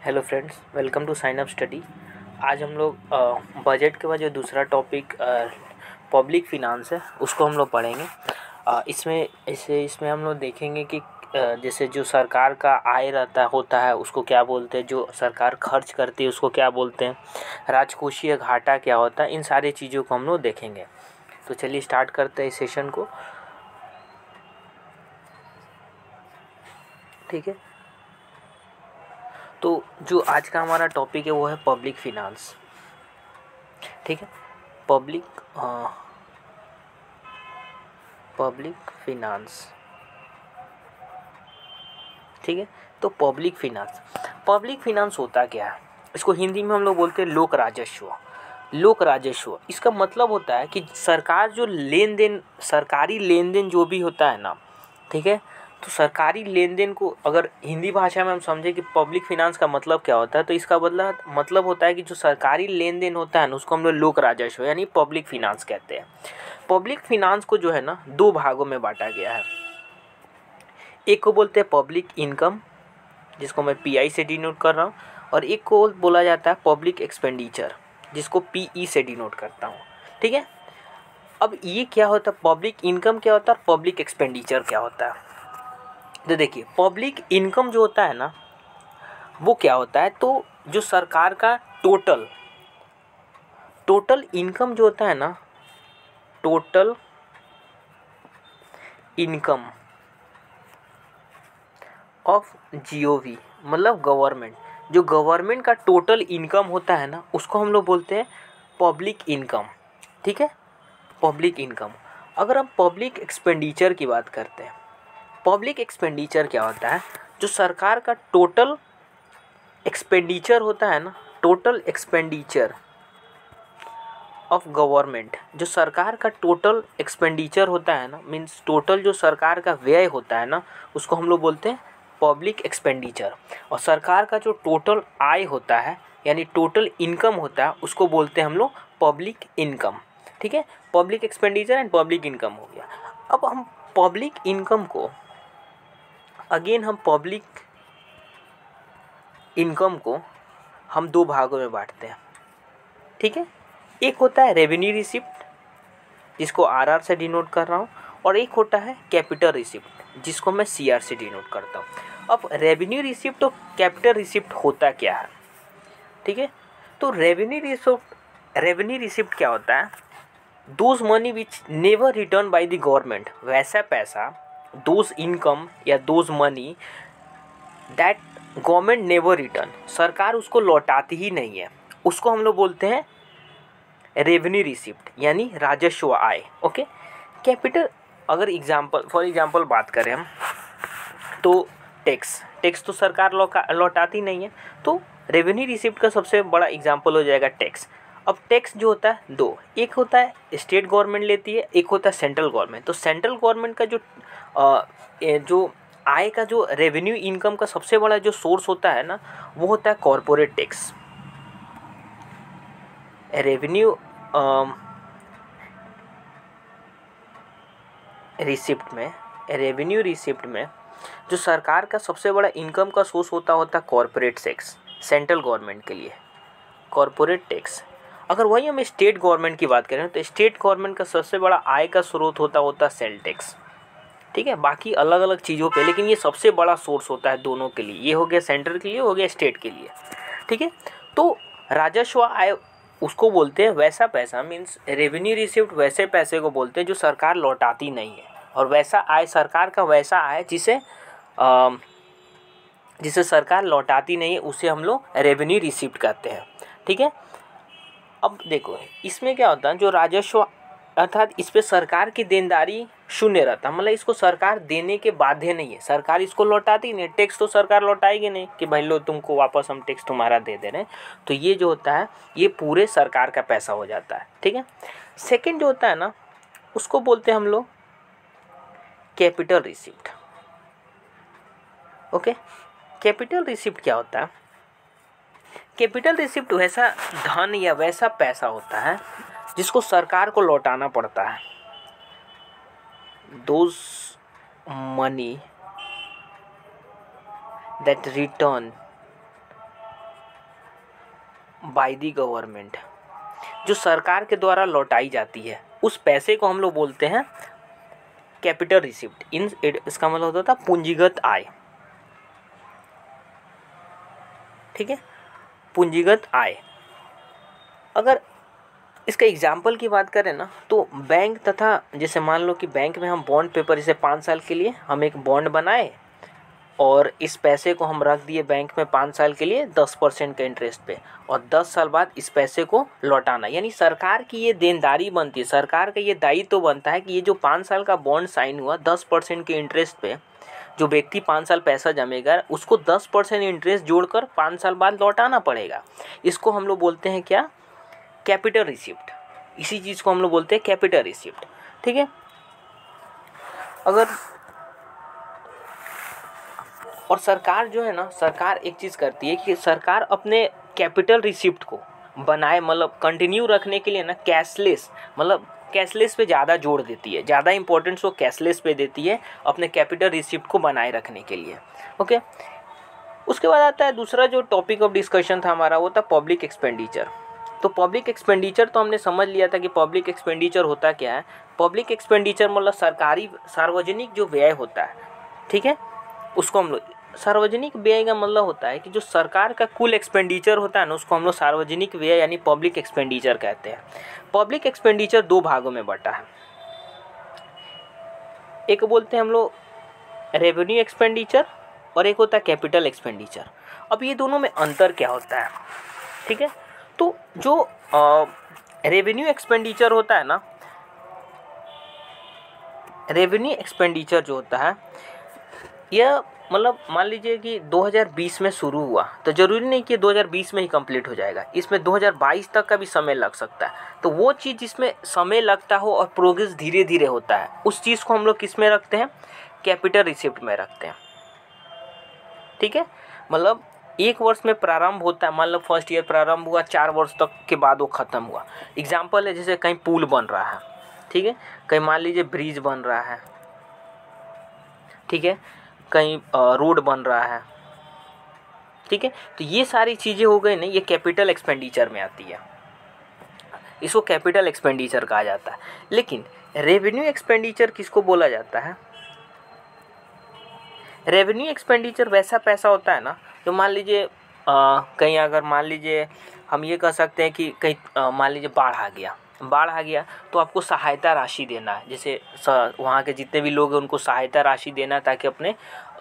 Hello friends, welcome to sign up study. आज हम लोग बजट के बाद जो दूसरा टॉपिक पब्लिक फिनांस है उसको हम लोग पढ़ेंगे। इसमें हम लोग देखेंगे कि जैसे जो सरकार का आय होता है उसको क्या बोलते हैं, जो सरकार खर्च करती है उसको क्या बोलते हैं, राजकोषीय घाटा क्या होता है, इन सारी चीज़ों को हम लोग देखेंगे। तो चलिए स्टार्ट करते हैं इस सेशन को। ठीक है, तो जो आज का हमारा टॉपिक है वो है पब्लिक फिनांस। ठीक है, पब्लिक पब्लिक फिनांस। ठीक है, तो पब्लिक फिनांस होता क्या है, इसको हिंदी में हम लोग बोलते हैं लोक राजस्व। लोक राजस्व इसका मतलब होता है कि सरकार जो लेन देन, सरकारी लेन देन जो भी होता है ना, ठीक है, तो सरकारी लेन देन को अगर हिंदी भाषा में हम समझे कि पब्लिक फिनांस का मतलब क्या होता है, तो इसका मतलब होता है कि जो सरकारी लेन देन होता है ना उसको हम लोग लोक राजस्व यानी पब्लिक फिनांस कहते हैं। पब्लिक फिनांस को जो है ना दो भागों में बांटा गया है। एक को बोलते हैं पब्लिक इनकम, जिसको मैं पीआई से डिनोट कर रहा हूँ, और एक को बोला जाता है पब्लिक एक्सपेंडिचर, जिसको पीई से डिनोट करता हूँ। ठीक है, अब ये क्या होता है, पब्लिक इनकम क्या होता है और पब्लिक एक्सपेंडिचर क्या होता है। तो देखिए, पब्लिक इनकम जो होता है ना वो क्या होता है, तो जो सरकार का टोटल इनकम जो होता है ना, टोटल इनकम ऑफ जीओवी मतलब गवर्नमेंट, जो गवर्नमेंट का टोटल इनकम होता है ना उसको हम लोग बोलते हैं पब्लिक इनकम। ठीक है, पब्लिक इनकम। अगर हम पब्लिक एक्सपेंडिचर की बात करते हैं, पब्लिक एक्सपेंडिचर क्या होता है, जो सरकार का टोटल एक्सपेंडिचर होता है ना, टोटल एक्सपेंडिचर ऑफ गवर्नमेंट, जो सरकार का टोटल एक्सपेंडिचर होता है ना, मीन्स टोटल जो सरकार का व्यय होता है ना उसको हम लोग बोलते हैं पब्लिक एक्सपेंडिचर। और सरकार का जो टोटल आय होता है यानी टोटल इनकम होता है उसको बोलते हैं हम लोग पब्लिक इनकम। ठीक है, public expenditure and public income हो गया। अब हम पब्लिक इनकम को पब्लिक इनकम को हम दो भागों में बांटते हैं। ठीक है, एक होता है रेवेन्यू रिसिप्ट, जिसको आरआर से डिनोट कर रहा हूँ, और एक होता है कैपिटल रिसिप्ट, जिसको मैं सीआर से डिनोट करता हूँ। अब रेवेन्यू रिसिप्ट और कैपिटल रिसिप्ट होता क्या है। ठीक है, तो रेवेन्यू रिसिप्ट क्या होता है, those money which never return by the government, वैसा पैसा, दोज इनकम या those money that government never return, सरकार उसको लौटाती ही नहीं है, उसको हम लोग बोलते हैं रेवेन्यू रिसिप्ट यानी राजस्व आय। ओके, कैपिटल, अगर फॉर एग्जांपल बात करें हम, तो टैक्स तो सरकार लौटाती नहीं है, तो रेवेन्यू रिसिप्ट का सबसे बड़ा एग्जांपल हो जाएगा टैक्स। अब टैक्स जो होता है दो, एक होता है स्टेट गवर्नमेंट लेती है, एक होता है सेंट्रल गवर्नमेंट। तो सेंट्रल गवर्नमेंट का जो आय का जो रेवेन्यू इनकम का सबसे बड़ा जो सोर्स होता है ना वो होता है कॉरपोरेट टैक्स। रेवेन्यू रिसिप्ट में जो सरकार का सबसे बड़ा इनकम का सोर्स होता है कॉरपोरेट टैक्स, सेंट्रल गवर्नमेंट के लिए कॉरपोरेट टैक्स। अगर वही हम स्टेट गवर्नमेंट की बात करें तो स्टेट गवर्नमेंट का सबसे बड़ा आय का स्रोत होता सेल टैक्स। ठीक है, बाकी अलग अलग चीज़ों पे, लेकिन ये सबसे बड़ा सोर्स होता है दोनों के लिए, ये हो गया सेंट्रल के लिए, हो गया स्टेट के लिए। ठीक है, तो राजस्व आय उसको बोलते हैं, वैसा पैसा मीन्स रेवेन्यू रिसिप्ट वैसे पैसे को बोलते हैं जो सरकार लौटाती नहीं है, और वैसा आय सरकार का वैसा आय जिसे सरकार लौटाती नहीं है उसे हम लोग रेवेन्यू रिसिप्ट कहते हैं। ठीक है, अब देखो इसमें क्या होता है, जो राजस्व अर्थात इस पे सरकार की देनदारी शून्य रहता है, मतलब इसको सरकार देने के बाध्य नहीं है, सरकार इसको लौटाती नहीं, टैक्स तो सरकार लौटाएगी नहीं कि भाई लो तुमको वापस हम टैक्स तुम्हारा दे दे रहे हैं। तो ये जो होता है ये पूरे सरकार का पैसा हो जाता है। ठीक है, सेकंड जो होता है ना उसको बोलते हैं हम लोग capital receipt. Okay, capital receipt क्या होता है, कैपिटल रिसिप्ट वैसा धन या वैसा पैसा होता है जिसको सरकार को लौटाना पड़ता है। Those money that return by the government, जो सरकार के द्वारा लौटाई जाती है, उस पैसे को हम लोग बोलते हैं कैपिटल रिसिप्ट। इसका मतलब होता है पूंजीगत आय। ठीक है, पूंजीगत आय। अगर इसका एग्जाम्पल की बात करें ना, तो बैंक तथा जैसे मान लो कि बैंक में हम बॉन्ड पेपर, जैसे 5 साल के लिए हम एक बॉन्ड बनाए और इस पैसे को हम रख दिए बैंक में 5 साल के लिए 10% के इंटरेस्ट पे, और 10 साल बाद इस पैसे को लौटाना। यानी सरकार की ये देनदारी बनती है, सरकार का ये दायित्व तो बनता है कि ये जो 5 साल का बॉन्ड साइन हुआ 10% के इंटरेस्ट पे, जो व्यक्ति 5 साल पैसा जमेगा उसको 10% इंटरेस्ट जोड़कर 5 साल बाद लौटाना पड़ेगा। इसको हम लोग बोलते हैं क्या, कैपिटल रिसिप्ट। इसी चीज़ को हम लोग बोलते हैं कैपिटल रिसिप्ट। ठीक है, अगर और सरकार जो है ना, सरकार एक चीज़ करती है कि सरकार अपने कैपिटल रिसिप्ट को बनाए, मतलब कंटिन्यू रखने के लिए ना कैशलेस, मतलब कैशलेस पे ज़्यादा जोड़ देती है, ज़्यादा इंपॉर्टेंस वो कैशलेस पे देती है अपने कैपिटल रिसिप्ट को बनाए रखने के लिए। ओके, उसके बाद आता है दूसरा जो टॉपिक ऑफ डिस्कशन था हमारा, वो था पब्लिक एक्सपेंडिचर। तो पब्लिक एक्सपेंडिचर तो हमने समझ लिया था कि पब्लिक एक्सपेंडिचर होता क्या है। पब्लिक एक्सपेंडिचर मतलब सरकारी सार्वजनिक जो व्यय होता है, ठीक है, उसको हम लोग सार्वजनिक व्यय का मतलब होता है कि जो सरकार का कुल एक्सपेंडिचर होता है ना, उसको हम लोग सार्वजनिक व्यय यानी पब्लिक एक्सपेंडिचर कहते हैं। पब्लिक एक्सपेंडिचर 2 भागों में बटा है। एक बोलते हैं हम लोग रेवेन्यू एक्सपेंडिचर और एक होता है कैपिटल एक्सपेंडिचर। अब ये दोनों में अंतर क्या होता है, ठीक है। तो जो रेवेन्यू एक्सपेंडिचर होता है ना, रेवेन्यू एक्सपेंडिचर जो होता है यह मतलब मान लीजिए कि 2020 में शुरू हुआ तो ज़रूरी नहीं कि 2020 में ही कंप्लीट हो जाएगा, इसमें 2022 तक का भी समय लग सकता है। तो वो चीज़ जिसमें समय लगता हो और प्रोग्रेस धीरे धीरे होता है, उस चीज़ को हम लोग किस में रखते हैं, कैपिटल रिसिप्ट में रखते हैं। ठीक है, मतलब 1 वर्ष में प्रारंभ होता है, मान लो फर्स्ट ईयर प्रारंभ हुआ, 4 वर्ष तक के बाद वो ख़त्म हुआ। एग्जाम्पल है जैसे कहीं पुल बन रहा है, ठीक है, कहीं मान लीजिए ब्रिज बन रहा है, ठीक है, कहीं रोड बन रहा है, ठीक है। तो ये सारी चीज़ें हो गई ना, ये कैपिटल एक्सपेंडिचर में आती है, इसको कैपिटल एक्सपेंडिचर कहा जाता है। लेकिन रेवेन्यू एक्सपेंडिचर किसको बोला जाता है, रेवेन्यू एक्सपेंडिचर वैसा पैसा होता है ना जो मान लीजिए कहीं अगर मान लीजिए हम ये कह सकते हैं कि कहीं मान लीजिए बाढ़ आ गया तो आपको सहायता राशि देना है, जैसे वहाँ के जितने भी लोग हैं उनको सहायता राशि देना ताकि अपने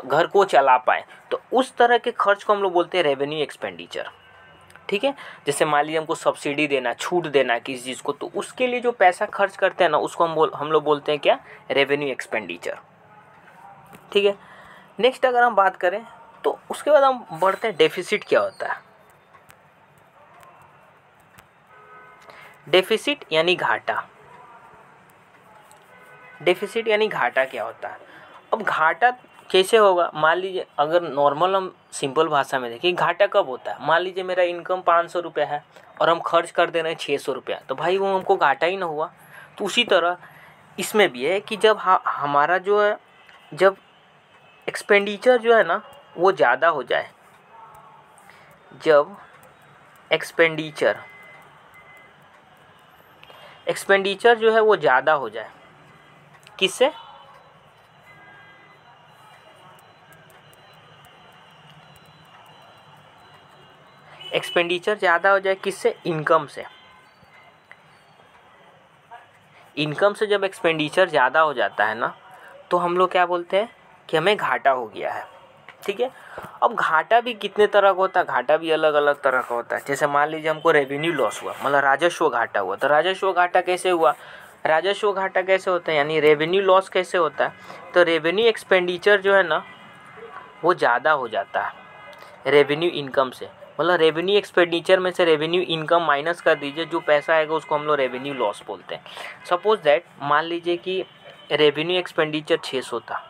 घर को चला पाएँ। तो उस तरह के खर्च को हम लोग बोलते हैं रेवेन्यू एक्सपेंडिचर। ठीक है, जैसे मान लीजिए हमको सब्सिडी देना, छूट देना किसी चीज़ को, तो उसके लिए जो पैसा खर्च करते हैं ना उसको हम लोग बोलते हैं क्या, रेवेन्यू एक्सपेंडिचर। ठीक है, नेक्स्ट अगर हम बात करें तो उसके बाद हम बढ़ते हैं डेफिसिट क्या होता है। डेफिसिट यानी घाटा, डेफिसिट यानी घाटा क्या होता है। अब घाटा कैसे होगा, मान लीजिए अगर नॉर्मल हम सिंपल भाषा में देखिए, घाटा कब होता है, मान लीजिए मेरा इनकम 500 रुपये है और हम खर्च कर दे रहे हैं 600 रुपया, तो भाई वो हमको घाटा ही ना हुआ। तो उसी तरह इसमें भी है कि जब हमारा जो है, जब एक्सपेंडिचर जो है ना वो ज़्यादा हो जाए, जब एक्सपेंडिचर जो है वो ज़्यादा हो जाए, किससे, एक्सपेंडिचर ज़्यादा हो जाए किससे, इनकम से। इनकम से जब एक्सपेंडिचर ज़्यादा हो जाता है ना तो हम लोग क्या बोलते हैं कि हमें घाटा हो गया है। ठीक है, अब घाटा भी कितने तरह का होता है, घाटा भी अलग अलग तरह का होता है। जैसे मान लीजिए हमको रेवेन्यू लॉस हुआ, मतलब राजस्व घाटा हुआ, तो राजस्व घाटा कैसे हुआ, राजस्व घाटा कैसे होता है यानी रेवेन्यू लॉस कैसे होता है, तो रेवेन्यू एक्सपेंडिचर जो है ना वो ज़्यादा हो जाता है रेवेन्यू इनकम से, मतलब रेवेन्यू एक्सपेंडिचर में से रेवेन्यू इनकम माइनस कर दीजिए, जो पैसा आएगा उसको हम लोग रेवेन्यू लॉस बोलते हैं। सपोज दैट मान लीजिए कि रेवेन्यू एक्सपेंडिचर 600 था,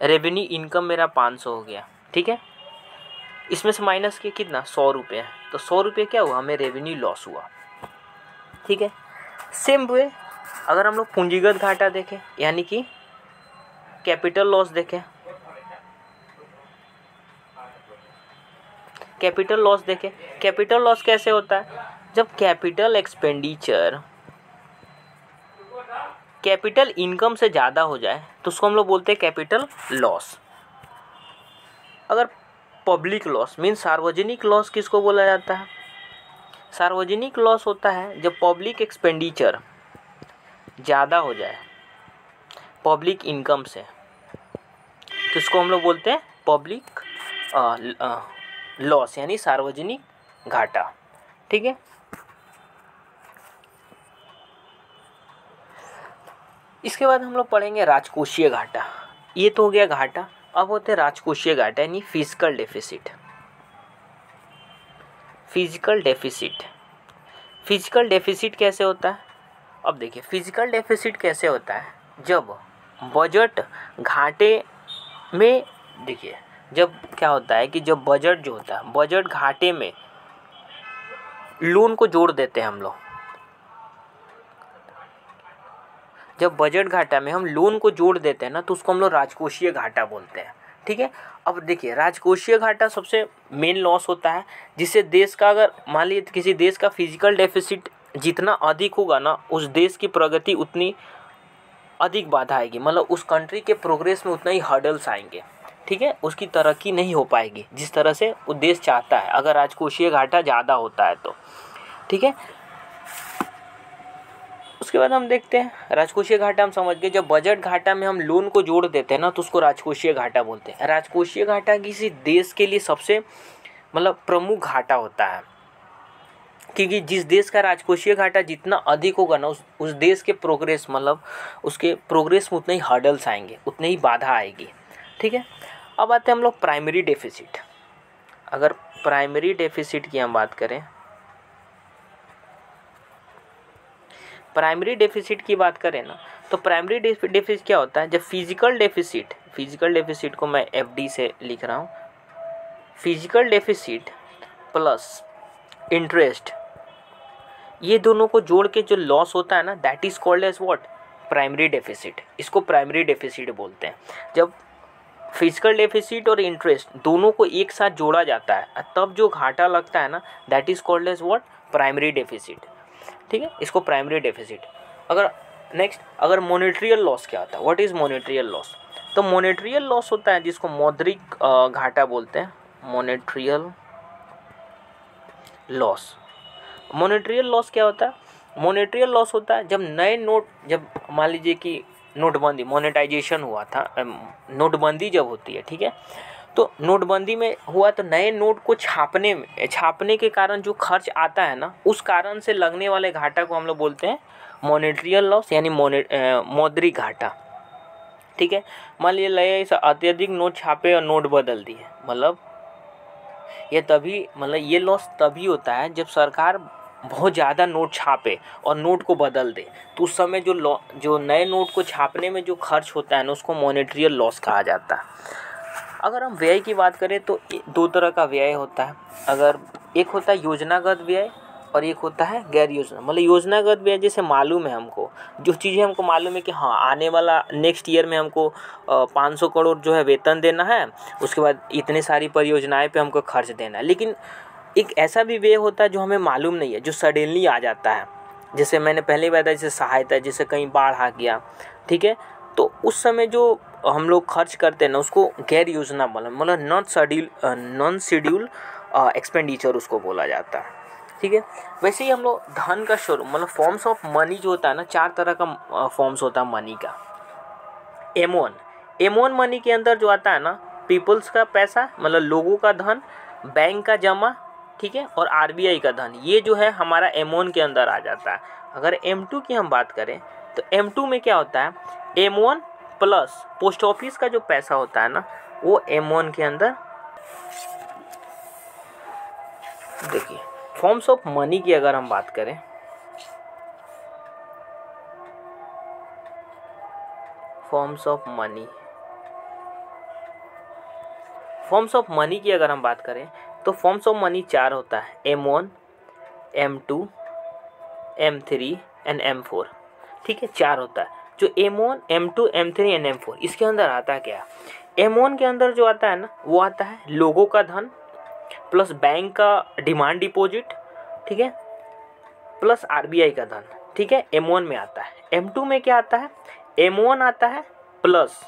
रेवेन्यू इनकम मेरा 500 हो गया, ठीक है, इसमें से माइनस के कितना 100 रुपये, तो 100 रुपये क्या हुआ, हमें रेवेन्यू लॉस हुआ। ठीक है, सेम वे अगर हम लोग पूंजीगत घाटा देखें यानी कि कैपिटल लॉस देखें, कैपिटल लॉस देखें, कैपिटल लॉस कैसे होता है, जब कैपिटल एक्सपेंडिचर कैपिटल इनकम से ज़्यादा हो जाए तो उसको हम लोग बोलते हैं कैपिटल लॉस। अगर पब्लिक लॉस मीन सार्वजनिक लॉस किसको बोला जाता है, सार्वजनिक लॉस होता है जब पब्लिक एक्सपेंडिचर ज़्यादा हो जाए पब्लिक इनकम से, तो इसको हम लोग बोलते हैं पब्लिक लॉस यानी सार्वजनिक घाटा। ठीक है, इसके बाद हम लोग पढ़ेंगे राजकोषीय घाटा। ये तो हो गया घाटा, अब होते हैं राजकोषीय घाटा यानी physical deficit. Physical deficit, physical deficit कैसे होता है, अब देखिए फिजिकल डेफिसिट कैसे होता है, जब बजट घाटे में, देखिए जब क्या होता है कि जब बजट जो होता है बजट घाटे में लोन को जोड़ देते हैं हम लोग, जब बजट घाटा में हम लोन को जोड़ देते हैं ना तो उसको हम लोग राजकोषीय घाटा बोलते हैं। ठीक है, अब देखिए राजकोषीय घाटा सबसे मेन लॉस होता है जिससे देश का, अगर मान लीजिए किसी देश का फिजिकल डेफिसिट जितना अधिक होगा ना उस देश की प्रगति उतनी अधिक बाधा आएगी, मतलब उस कंट्री के प्रोग्रेस में उतना ही हर्डल्स आएंगे। ठीक है, उसकी तरक्की नहीं हो पाएगी जिस तरह से वो देश चाहता है अगर राजकोषीय घाटा ज़्यादा होता है तो। ठीक है, उसके बाद हम देखते हैं राजकोषीय घाटा हम समझ गए, जब बजट घाटा में हम लोन को जोड़ देते हैं ना तो उसको राजकोषीय घाटा बोलते हैं। राजकोषीय घाटा किसी देश के लिए सबसे मतलब प्रमुख घाटा होता है, क्योंकि जिस देश का राजकोषीय घाटा जितना अधिक होगा ना उस देश के प्रोग्रेस, मतलब उसके प्रोग्रेस में उतने ही हर्डल्स आएंगे, उतने ही बाधा आएगी। ठीक है, अब आते हैं हम लोग प्राइमरी डेफिसिट। अगर प्राइमरी डेफिसिट की हम बात करें, प्राइमरी डेफिसिट की बात करें ना तो प्राइमरी डेफिसिट क्या होता है, जब फिजिकल डेफिसिट को मैं FD से लिख रहा हूँ, फिजिकल डेफिसिट प्लस इंटरेस्ट, ये दोनों को जोड़ के जो लॉस होता है ना that is called as what, primary deficit. इसको प्राइमरी डेफिसिट बोलते हैं। जब फिजिकल डेफिसिट और इंटरेस्ट दोनों को एक साथ जोड़ा जाता है तब जो घाटा लगता है ना that is called as what, primary deficit. ठीक है, इसको प्राइमरी डेफिसिट। अगर नेक्स्ट, अगर मॉनेटरियल लॉस क्या होता है, व्हाट इज मॉनेटरियल लॉस, तो मॉनेटरियल लॉस होता है जिसको मौद्रिक घाटा बोलते हैं, मॉनेटरियल लॉस। मॉनेटरियल लॉस क्या होता है, मॉनेटरियल लॉस होता है जब नए नोट, जब मान लीजिए कि नोटबंदी मोनेटाइजेशन हुआ था, नोटबंदी जब होती है, ठीक है, तो नोटबंदी में हुआ तो नए नोट को छापने के कारण जो खर्च आता है ना उस कारण से लगने वाले घाटा को हम लोग बोलते हैं मॉनेटरियल लॉस यानी मौद्रिक घाटा। ठीक है, मान लीजिए नए अत्यधिक नोट छापे और नोट बदल दिए, मतलब ये लॉस तभी होता है जब सरकार बहुत ज़्यादा नोट छापे और नोट को बदल दे, तो उस समय जो नए नोट को छापने में जो खर्च होता है ना उसको मॉनेटरियल लॉस कहा जाता है। अगर हम व्यय की बात करें तो दो तरह का व्यय होता है, अगर एक होता है योजनागत व्यय और एक होता है गैर योजना, मतलब योजनागत व्यय जैसे मालूम है हमको, जो चीज़ें हमको मालूम है कि हाँ आने वाला नेक्स्ट ईयर में हमको 500 करोड़ जो है वेतन देना है, उसके बाद इतने सारी परियोजनाएं पे हमको खर्च देना है। लेकिन एक ऐसा भी व्यय होता है जो हमें मालूम नहीं है, जो सडनली आ जाता है, जैसे मैंने पहले बताया जैसे सहायता, जैसे कहीं बाढ़ आ गया, ठीक है, तो उस समय जो हम लोग खर्च करते हैं ना उसको गैर योजना मतलब नॉन शेड्यूल एक्सपेंडिचर उसको बोला जाता है। ठीक है, वैसे ही हम लोग धन का स्वरूप मतलब फॉर्म्स ऑफ मनी जो होता है ना, 4 तरह का फॉर्म्स होता है मनी का। एम1 मनी के अंदर जो आता है ना पीपल्स का पैसा मतलब लोगों का धन, बैंक का जमा, ठीक है, और RBI का धन, ये जो है हमारा M1 के अंदर आ जाता है। अगर M2 की हम बात करें तो M2 में क्या होता है, M1 प्लस पोस्ट ऑफिस का जो पैसा होता है ना वो M1 के अंदर। देखिए फॉर्म्स ऑफ मनी की अगर हम बात करें, फॉर्म्स ऑफ मनी की अगर हम बात करें तो फॉर्म्स ऑफ मनी 4 होता है, M1, M2, M3 and M4। ठीक है, 4 होता है। जो M1, M2, M3 and M4 इसके अंदर आता है क्या, M1 के अंदर जो आता है ना वो आता है लोगों का धन, प्लस बैंक का डिमांड डिपॉजिट, ठीक है, प्लस आरबीआई का धन, ठीक है, M1 में आता है। M2 में क्या आता है, M1 आता है प्लस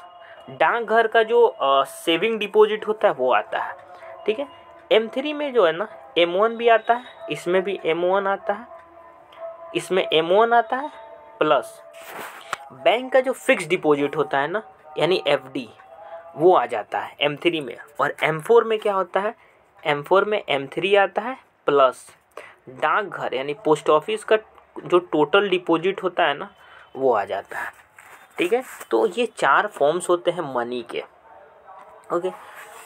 डाकघर का जो सेविंग डिपॉजिट होता है वो आता है, ठीक है। M3 में जो है ना M1 भी आता है, इसमें भी M1 आता है, इसमें M1 आता है प्लस बैंक का जो फिक्स डिपॉजिट होता है ना यानी FD वो आ जाता है M3 में। और M4 में क्या होता है, M4 में M3 आता है प्लस डाकघर यानी पोस्ट ऑफिस का जो टोटल डिपॉजिट होता है ना वो आ जाता है, ठीक है। तो ये 4 फॉर्म्स होते हैं मनी के। ओके,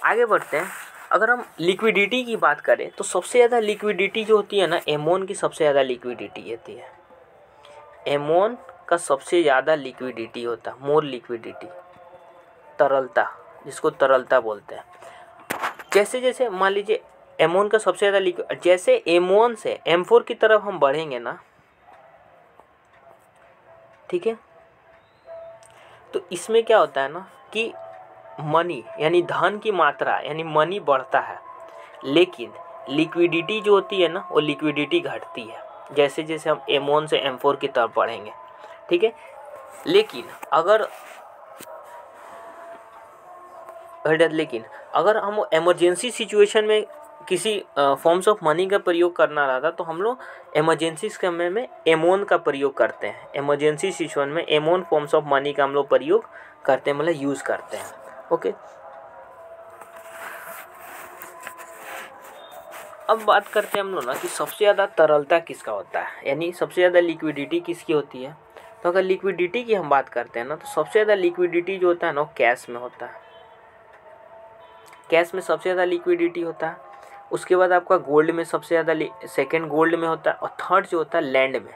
आगे बढ़ते हैं। अगर हम लिक्विडिटी की बात करें तो सबसे ज़्यादा लिक्विडिटी जो होती है ना M1 की सबसे ज़्यादा लिक्विडिटी होती है। M1 का सबसे ज़्यादा लिक्विडिटी होता है, मोर लिक्विडिटी, तरलता, जिसको तरलता बोलते हैं। जैसे जैसे मान लीजिए M1 का सबसे ज़्यादा जैसे M1 से M4 की तरफ हम बढ़ेंगे ना, ठीक है, तो इसमें क्या होता है ना कि मनी यानी धन की मात्रा यानी मनी बढ़ता है, लेकिन लिक्विडिटी जो होती है ना वो लिक्विडिटी घटती है जैसे जैसे हम M1 से M4 की तरफ बढ़ेंगे, ठीक है। लेकिन अगर हम इमरजेंसी सिचुएशन में किसी फॉर्म्स ऑफ मनी का प्रयोग करना रहा था तो हम लोग इमरजेंसी समय में M1 का प्रयोग करते हैं। इमरजेंसी सिचुएशन में M1 फॉर्म्स ऑफ मनी का हम लोग प्रयोग करते हैं, मतलब यूज़ करते हैं। ओके, अब बात करते हैं हम लोग ना कि सबसे ज़्यादा तरलता किसका होता है, यानी सबसे ज़्यादा लिक्विडिटी किसकी होती है। तो अगर लिक्विडिटी की हम बात करते हैं ना तो सबसे ज़्यादा लिक्विडिटी जो होता है ना वो कैश में होता है। कैश में सबसे ज़्यादा लिक्विडिटी होता है। उसके बाद आपका गोल्ड में सबसे ज़्यादा, सेकंड गोल्ड में होता है, और थर्ड जो होता है लैंड में।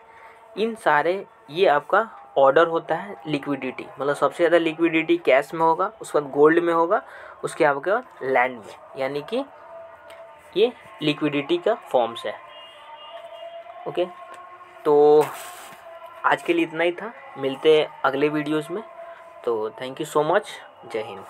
इन सारे ये आपका ऑर्डर होता है लिक्विडिटी, मतलब सबसे ज़्यादा लिक्विडिटी कैश में होगा, उसके बाद गोल्ड में होगा, उसके आपका लैंड में, यानी कि ये लिक्विडिटी का फॉर्म्स है। ओके, तो आज के लिए इतना ही था, मिलते हैं अगले वीडियोस में। तो थैंक यू सो मच, जय हिंद।